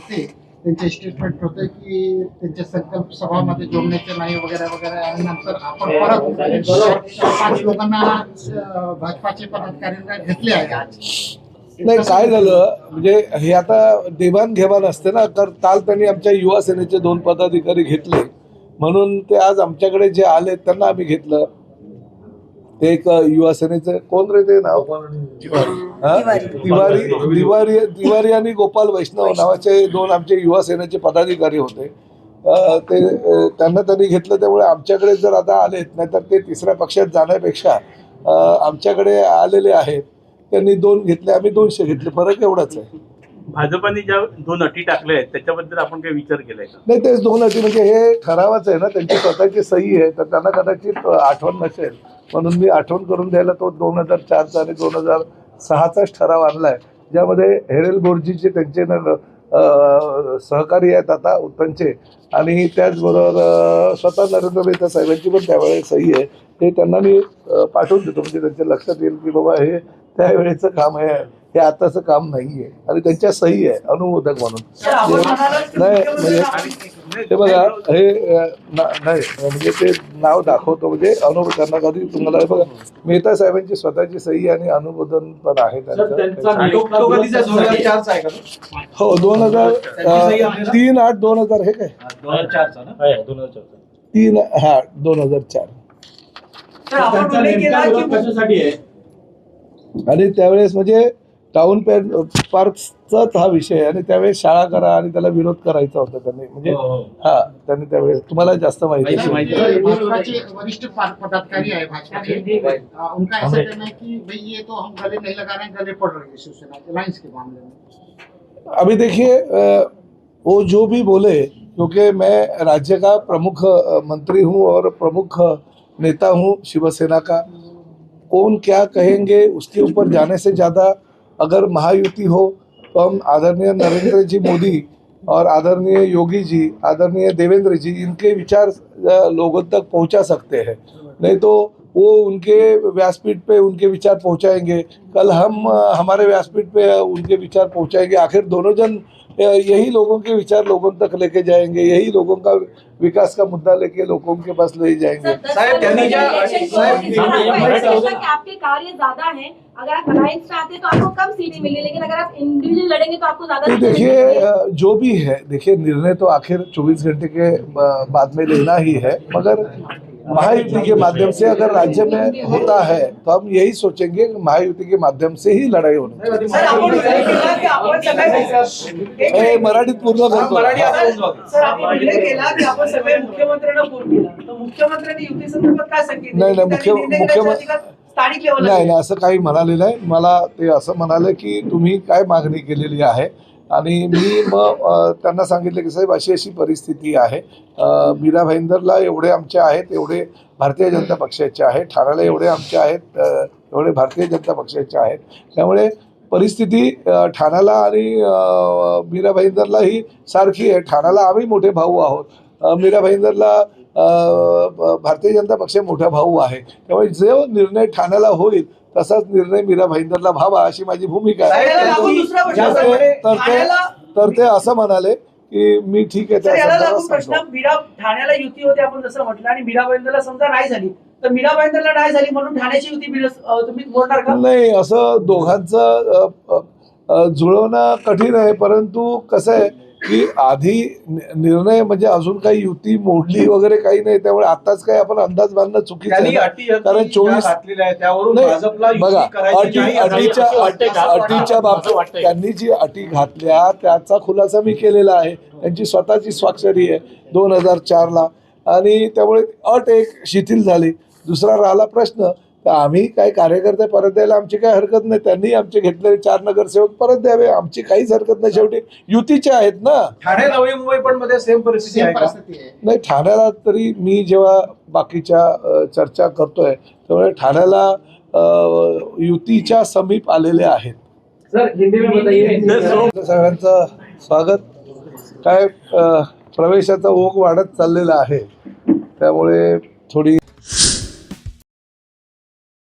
होते त्यांचे स्टेटमेंट होते की त्यांच्या संकल्प सभामध्ये जोडण्याचे नाही वगैरे वगैरे आणि नंतर आपण परत 5 लोकांना भाजपाचे पदाधिकाऱ्यांना घेतले आहे आज. नाही काय झालं म्हणजे हे आता देवाणघेवाण असते ना, तर काल त्यांनी आमच्या युवा सेनेचे 2 पदाधिकारी घेतले म्हणून ते आज आमच्याकडे जे आले त्यांना आम्ही घेतलं. ते एक युवा सेनेचे कोण रे ते नाव तिवारी आणि गोपाल वैष्णव नावाचे 2 आमचे युवा सेनेचे पदाधिकारी होते. ते त्यांनी घेतलं. त्यामुळे आमच्याकडे जर आता आलेत नाही तर ते तिसऱ्या पक्षात जाण्यापेक्षा आमच्याकडे आलेले आहेत. त्यांनी 2 घेतले, आम्ही 200 घेतले. फरक एवढाच आहे. भाजपाने ज्या 2 अटी टाकल्या आहेत त्याच्याबद्दल आपण काही विचार केलाय का? नाही, तेच 2 अटी म्हणजे हे ठरावच आहे ना, त्यांची स्वतःची सही आहे तर त्यांना कदाचित आठवण नसेल म्हणून मी आठवण करून द्यायला तो 2004चा आणि 2006चाच ठराव आणलाय, ज्यामध्ये हेरेल बोर्जीचे त्यांचे सहकारी आहेत आता उत्तनचे आणि त्याचबरोबर स्वतः नरेंद्र मेहता साहेबांची पण त्यावेळेस सही आहे. हे त्यांना मी पाठवून देतो म्हणजे त्यांच्या लक्षात येईल की बाबा हे त्यावेळेचं काम आहे, हे आताचं काम नाहीये आणि त्यांच्या सही आहे अनुमोदक म्हणून. नाही म्हणजे ते बघा हे नाही म्हणजे ते नाव दाखवतो म्हणजे त्यांना कधी तुम्हाला बघा मेहता साहेबांची स्वतःची सही आणि अनुमोदन पण आहे त्यांचं. हो 2003-08-2000 हे काय 3 हा 2004 आणि त्यावेळेस म्हणजे टाउन पार्कचाच हा विषय आणि त्यावेळेस शाळा करा आणि त्याला विरोध करायचा होता त्यांनी म्हणजे हा त्यांनी त्यावेळेस तुम्हाला जास्त माहिती भाजपाचे वरिष्ठ पदाधिकारी है भाजपा के, उनका ऐसा कहना है कि भाई ये तो हम गले नहीं लगा रहे हैं, गले पड़ रही है शिवसेना के लाइंस के मामले में. अभी देखिए वो जो भी बोले क्योंकि मैं राज्य का प्रमुख मंत्री हूँ और प्रमुख नेता हूँ शिवसेना का. कौन क्या कहेंगे उसके ऊपर जाने से ज़्यादा अगर महायुति हो तो हम आदरणीय नरेंद्र जी मोदी और आदरणीय योगी जी, आदरणीय देवेंद्र जी, इनके विचार लोगों तक पहुंचा सकते हैं. नहीं तो वो उनके व्यासपीठ पे उनके विचार पहुंचाएंगे, कल हम हमारे व्यासपीठ पे उनके विचार पहुंचाएंगे. आखिर दोनों जन यही लोगों के विचार लोगों तक लेके जाएंगे, यही लोगों का विकास का मुद्दा लेके लोगों के पास ले जाएंगे. आपके कार्य ज्यादा हैं, अगर आप अलायंस चाहते तो आपको कम सीटें मिलेंगी, लेकिन अगर आप इंडिविजुअल लड़ेंगे तो आपको ज्यादा. देखिए जो भी है, देखिए निर्णय तो आखिर 24 घंटे के बाद में लेना ही है, मगर महायुति के माध्यम से अगर राज्य में होता है तो हम यही सोचेंगे कि महायुति के माध्यम से ही लड़ाई होनी चाहिए. मराठीत पूर्ण करतो. नाही असं काही म्हणाले नाही. मला ते असं म्हणाले की तुम्ही काय मागणी केलेली आहे आणि मी मग त्यांना सांगितलं की साहेब अशी अशी परिस्थिती आहे. मीरा भाईंदरला एवढे आमचे आहेत, एवढे भारतीय जनता पक्षाचे आहेत. ठाण्याला एवढे आमचे आहेत, एवढे भारतीय जनता पक्षाचे आहेत. त्यामुळे परिस्थिती ठाण्याला आणि मीरा भाईंदरला ही सारखी आहे. ठाण्याला आम्ही मोठे भाऊ आहोत, मीरा भाईंदरला भारतीय जनता पक्ष मोठा भाऊ आहे. त्यामुळे जो निर्णय ठाण्याला होईल तसाच निर्णय मीरा भाईंदरला व्हावा अशी माझी भूमिका आहे. तर ते असं म्हणाले की मी ठीक आहे. मीरा ठाण्याला युती होते आपण जसं म्हटलं आणि मीरा भाईंदरला समजा नाही झाली तर मीरा भाईंदरला नाही झाली म्हणून ठाण्याची युती तुम्ही बोलणार का? नाही, असं दोघांचं जुळवणं कठीण आहे. परंतु कसं आहे की आधी निर्णय म्हणजे अजून काही युती मोडली वगैरे काही नाही. त्यामुळे आताच काही आपण अंदाज बांधणं चुकीचं आहे. कारण 24 बघा अटीच्या बाबतीत त्यांनी जी अटी घातल्या त्याचा खुलासा मी केलेला आहे. त्यांची स्वतःची स्वाक्षरी आहे 2004ला आणि त्यामुळे अट एक शिथिल झाली. दुसरा राहिला प्रश्न तर आम्ही काही कार्यकर्ते परत द्यायला आमची काही हरकत नाही. त्यांनी आमचे घेतलेले 4 नगरसेवक परत द्यावे, आमची काहीच हरकत नाही. शेवटी युतीचे आहेत ना. ठाणे नवी मुंबई पण मध्ये सेम परिस्थिती आहे. नाही, ठाण्याला तरी मी जेव्हा बाकीच्या चर्चा करतोय त्यामुळे ठाण्याला युतीच्या समीप आलेले आहेत. सगळ्यांचं स्वागत. काय प्रवेशाचा ओघ वाढत चाललेला आहे त्यामुळे थोडी